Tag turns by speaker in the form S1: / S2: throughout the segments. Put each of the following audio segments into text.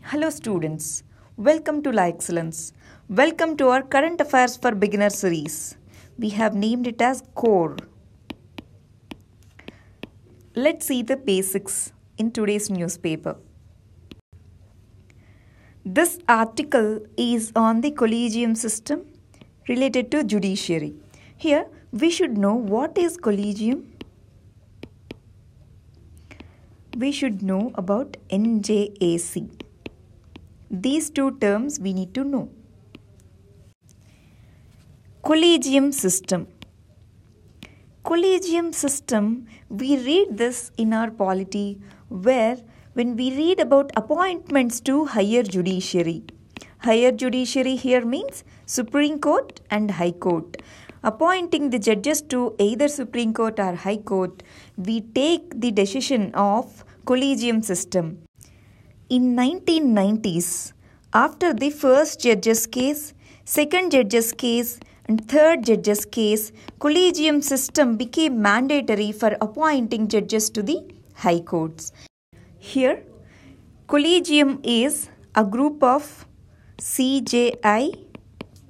S1: Hello students, welcome to La Excellence. Welcome to our Current Affairs for Beginner series. We have named it as Core. Let's see the basics in today's newspaper. This article is on the Collegium System related to judiciary. Here we should know what is Collegium. We should know about NJAC. These two terms we need to know. Collegium System. Collegium System, we read this in our polity where when we read about appointments to higher judiciary. Higher judiciary here means Supreme Court and High Court. Appointing the judges to either Supreme Court or High Court, we take the decision of Collegium System. In 1990s, after the first judge's case, second judge's case and third judge's case, Collegium System became mandatory for appointing judges to the High Courts. Here, Collegium is a group of CJI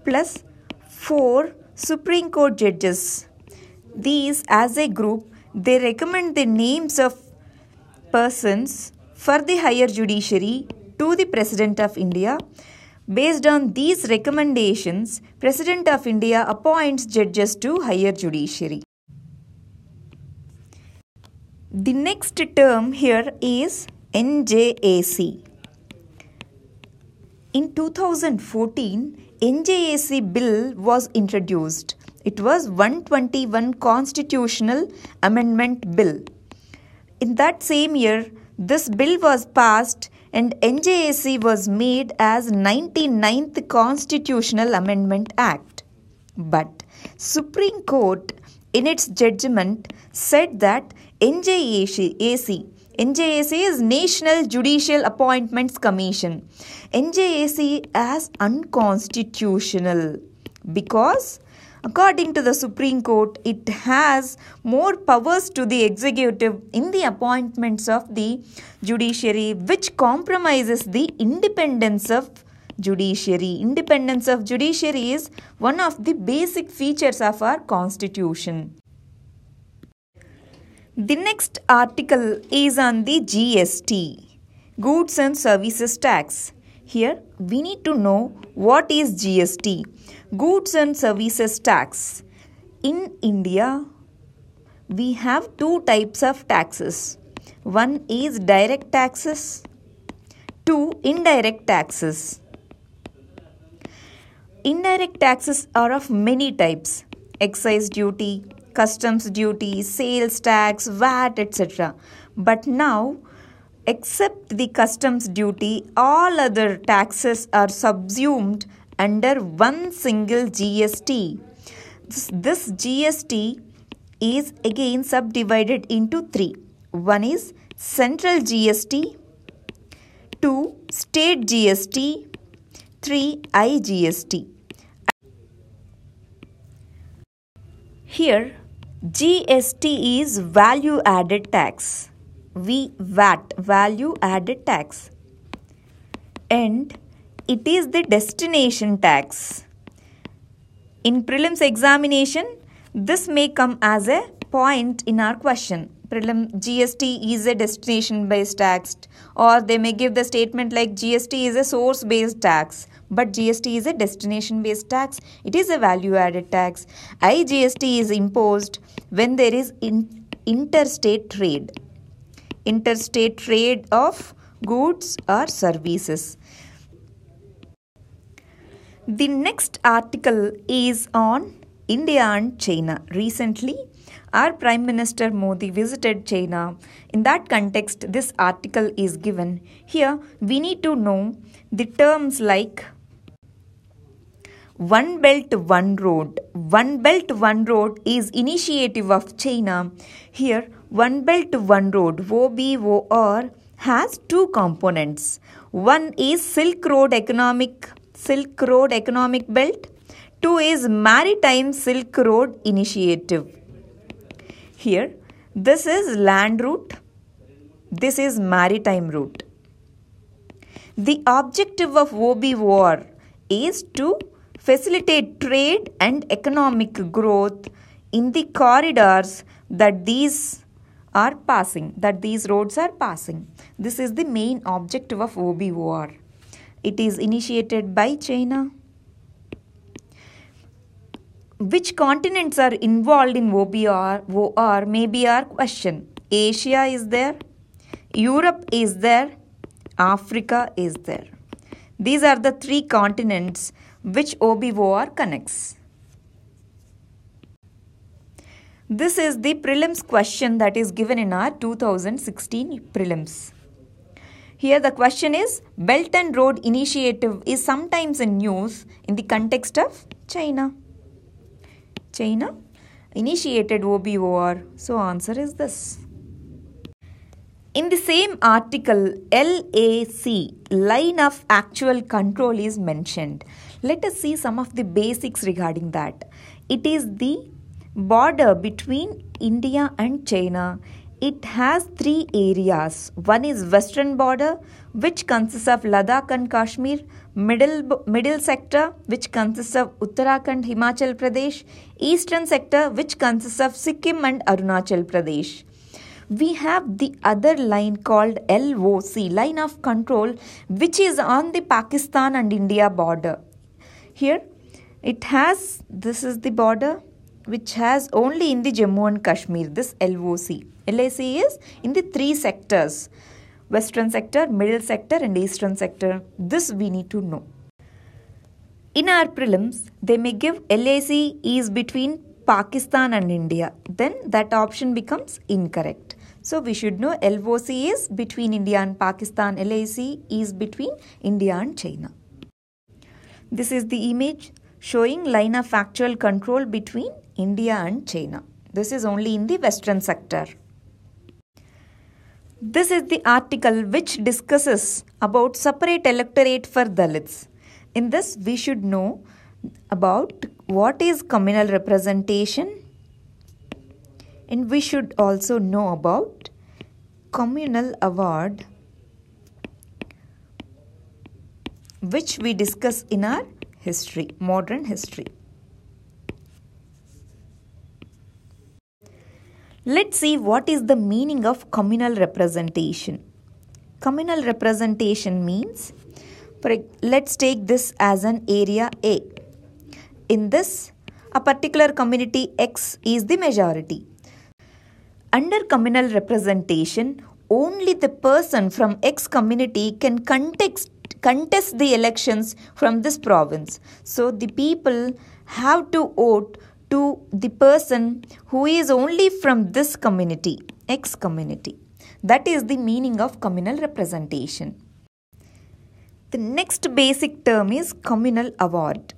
S1: plus 4 Supreme Court judges. These, as a group, they recommend the names of persons for the higher judiciary to the President of India. Based on these recommendations, President of India appoints judges to higher judiciary. The next term here is NJAC. In 2014, NJAC bill was introduced. It was 121 Constitutional Amendment Bill. In that same year, this bill was passed and NJAC was made as 99th Constitutional Amendment Act. But Supreme Court in its judgment said that NJAC is National Judicial Appointments Commission. NJAC as unconstitutional because according to the Supreme Court, it has more powers to the executive in the appointments of the judiciary, which compromises the independence of judiciary. Independence of judiciary is one of the basic features of our constitution. The next article is on the GST, Goods and Services Tax. Here we need to know what is GST, Goods and Services Tax. In India, we have two types of taxes. One is direct taxes, two indirect taxes. Indirect taxes are of many types: excise duty, customs duty, sales tax, VAT, etc. But now, except the customs duty, all other taxes are subsumed under one single GST. This GST is again subdivided into three. One is central GST, 2 state GST, 3 IGST. Here, GST is value added tax. VAT, value added tax. And it is the destination tax. In prelims examination, this may come as a point in our question. GST is a destination based tax, or they may give the statement like GST is a source based tax, but GST is a destination based tax. It is a value added tax. IGST is imposed when there is interstate trade. Interstate trade of goods or services. The next article is on India and China. Recently, our Prime Minister Modi visited China. In that context, this article is given. Here, we need to know the terms like One Belt, One Road. One Belt, One Road is initiative of China. Here, One Belt, One Road, OBOR, has two components. One is Silk Road Economic Belt. Two is Maritime Silk Road Initiative. Here, this is land route. This is maritime route. The objective of OBOR is to facilitate trade and economic growth in the corridors that these roads are passing. This is the main objective of OBOR. It is initiated by China. Which continents are involved in OBOR may be our question. Asia is there, Europe is there, Africa is there. These are the 3 continents which OBOR connects. This is the prelims question that is given in our 2016 prelims. Here the question is, Belt and Road Initiative is sometimes in news in the context of China. China initiated OBOR, so answer is this. In the same article, LAC, line of actual control, is mentioned. Let us see some of the basics regarding that. It is the border between India and China. It has 3 areas. One is western border, which consists of Ladakh and Kashmir, middle sector, which consists of Uttarakhand, Himachal Pradesh, eastern sector, which consists of Sikkim and Arunachal Pradesh. We have the other line called LOC, line of control, which is on the Pakistan and India border. Here this is the border which has only in the Jammu and Kashmir, this LOC. LAC is in the 3 sectors, western sector, middle sector and eastern sector. This we need to know. In our prelims, they may give LAC is between Pakistan and India. Then that option becomes incorrect. So we should know LOC is between India and Pakistan. LAC is between India and China. This is the image showing line of actual control between India and China. This is only in the western sector. This is the article which discusses about separate electorate for Dalits. In this, we should know about what is communal representation, and we should also know about Communal Award, which we discuss in our history, modern history. Let's see what is the meaning of communal representation. Communal representation means, let's take this as an area A. In this, a particular community X is the majority. Under communal representation, only the person from X community can contest the elections from this province. So the people have to vote to the person who is only from this community, X community. That is the meaning of communal representation. The next basic term is Communal Award.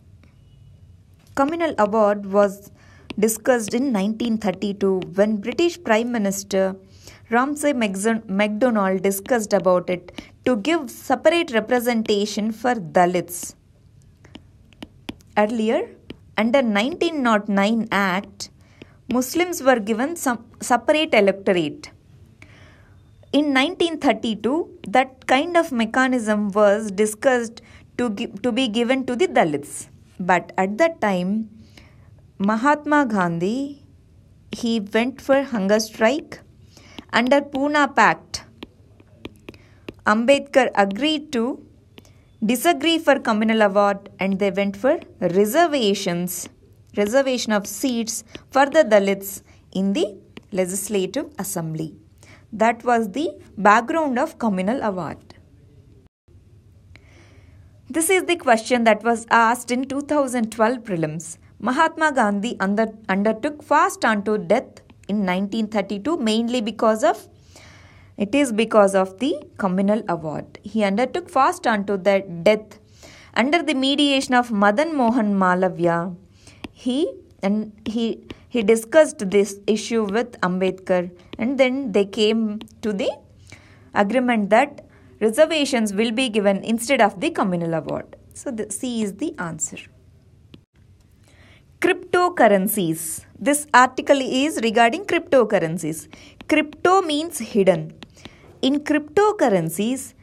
S1: Communal Award was discussed in 1932 when British Prime Minister Ramsay MacDonald discussed about it to give separate representation for Dalits. Earlier, under 1909 Act, Muslims were given some separate electorate. In 1932, that kind of mechanism was discussed to be given to the Dalits. But at that time, Mahatma Gandhi, he went for hunger strike. Under Pune Pact, Ambedkar agreed to disagree for communal award and they went for reservation of seats for the Dalits in the Legislative Assembly. That was the background of communal award. This is the question that was asked in 2012 prelims. Mahatma Gandhi undertook fast unto death in 1932 mainly because of the communal award. He undertook fast unto death under the mediation of Madan Mohan Malavya. He discussed this issue with Ambedkar and then they came to the agreement that reservations will be given instead of the communal award. So the C is the answer. Cryptocurrencies. This article is regarding cryptocurrencies. Crypto means hidden. In cryptocurrencies,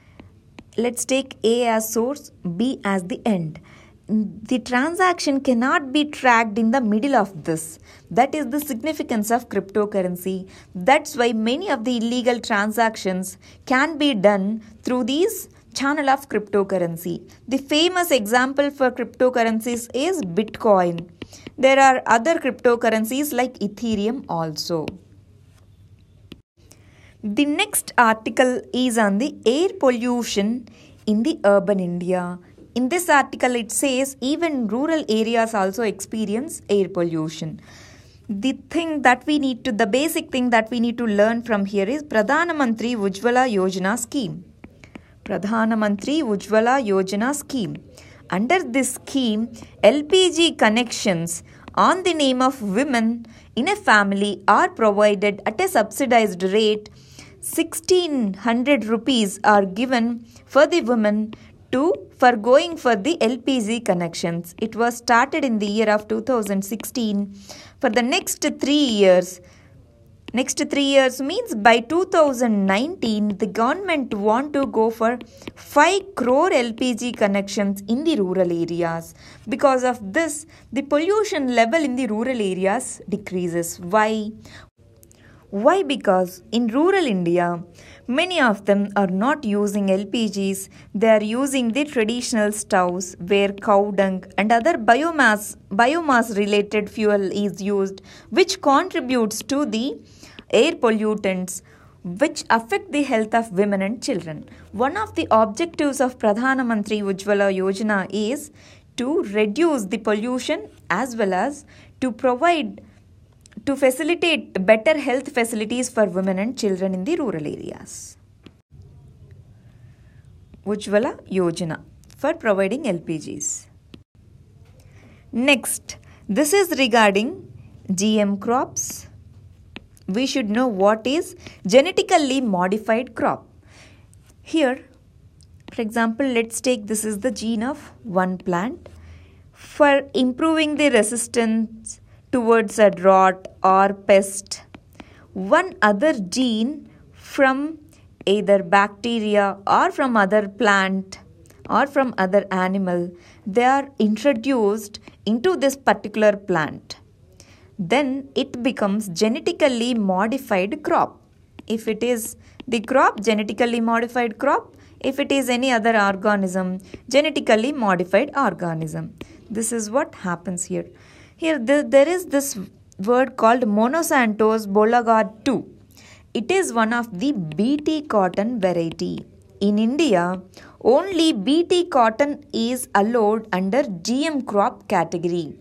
S1: let's take A as source, B as the end. The transaction cannot be tracked in the middle of this. That is the significance of cryptocurrency. That's why many of the illegal transactions can be done through these channel of cryptocurrency. The famous example for cryptocurrencies is Bitcoin. There are other cryptocurrencies like Ethereum also. The next article is on the air pollution in the urban India. In this article, it says even rural areas also experience air pollution. The basic thing that we need to learn from here is Pradhana Mantri Ujjwala Yojana scheme. Pradhana Mantri Ujjwala Yojana scheme. Under this scheme, LPG connections on the name of women in a family are provided at a subsidized rate. 1600 rupees are given for the women for going for the LPG connections. It was started in the year of 2016. For the next 3 years means by 2019, the government want to go for 5 crore LPG connections in the rural areas. Because of this, the pollution level in the rural areas decreases. Why? Because in rural India, many of them are not using LPGs. They are using the traditional stoves where cow dung and other biomass related fuel is used, which contributes to the air pollutants which affect the health of women and children. One of the objectives of Pradhana Mantri Ujjwala Yojana is to reduce the pollution as well as to facilitate better health facilities for women and children in the rural areas. Ujjwala Yojana for providing LPGs. Next, this is regarding GM crops. We should know what is genetically modified crop. Here, for example, let's take this is the gene of one plant. For improving the resistance towards a drought or pest, one other gene from either bacteria or from other plant or from other animal, they are introduced into this particular plant. Then it becomes genetically modified crop. If it is the crop, genetically modified crop. If it is any other organism, genetically modified organism. This is what happens here. Here there is this word called Monsanto's Bolagard 2. It is one of the BT cotton variety. In India, only BT cotton is allowed under GM crop category.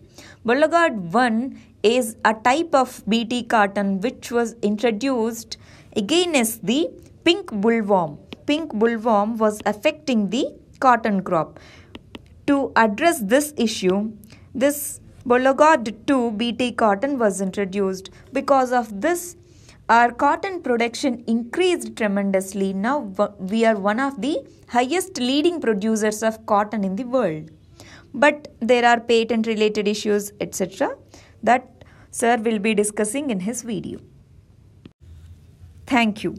S1: Bolagard 1 is a type of BT cotton which was introduced against the pink bollworm. Pink bollworm was affecting the cotton crop. To address this issue, this Bolagard 2 BT cotton was introduced. Because of this, our cotton production increased tremendously. Now we are one of the highest leading producers of cotton in the world. But there are patent related issues, etc. that Sir will be discussing in his video. Thank you.